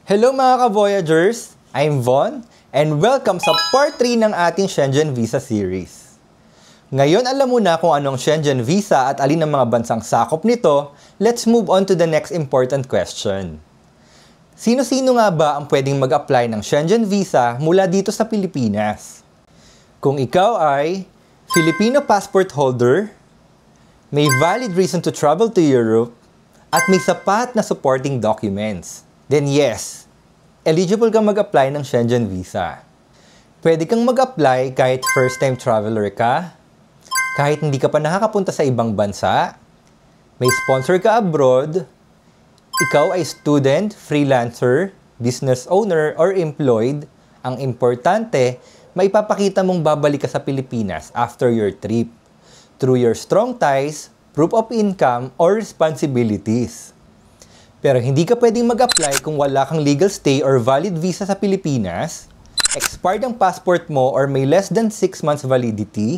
Hello mga ka-Voyagers! I'm Von and welcome sa Part 3 ng ating Schengen Visa series. Ngayon alam mo na kung anong Schengen Visa at alin ang mga bansang sakop nito, let's move on to the next important question. Sino-sino nga ba ang pwedeng mag-apply ng Schengen Visa mula dito sa Pilipinas? Kung ikaw ay Filipino passport holder, may valid reason to travel to Europe, at may sapat na supporting documents, then yes, eligible kang mag-apply ng Schengen Visa. Pwede kang mag-apply kahit first-time traveler ka, kahit hindi ka pa nakakapunta sa ibang bansa, may sponsor ka abroad, ikaw ay student, freelancer, business owner, or employed. Ang importante, maipapakita mong babalik ka sa Pilipinas after your trip through your strong ties, proof of income, or responsibilities. Pero hindi ka pwedeng mag-apply kung wala kang legal stay or valid visa sa Pilipinas, expired ang passport mo or may less than 6 months validity,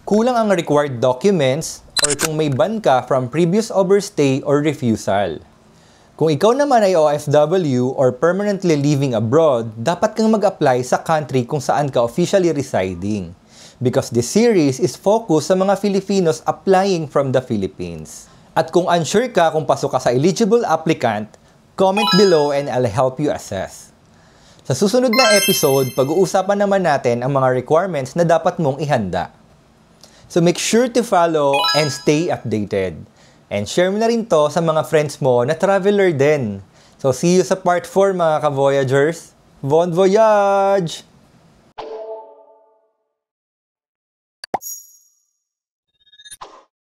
kulang ang required documents, or kung may ban ka from previous overstay or refusal. Kung ikaw naman ay OFW or permanently living abroad, dapat kang mag-apply sa country kung saan ka officially residing. Because this series is focused sa mga Filipinos applying from the Philippines. At kung unsure ka kung pasok ka sa eligible applicant, comment below and I'll help you assess. Sa susunod na episode, pag-uusapan naman natin ang mga requirements na dapat mong ihanda. So make sure to follow and stay updated. And share mo na rin to sa mga friends mo na traveler din. So see you sa part 4 mga ka-Voyagers. Bon voyage!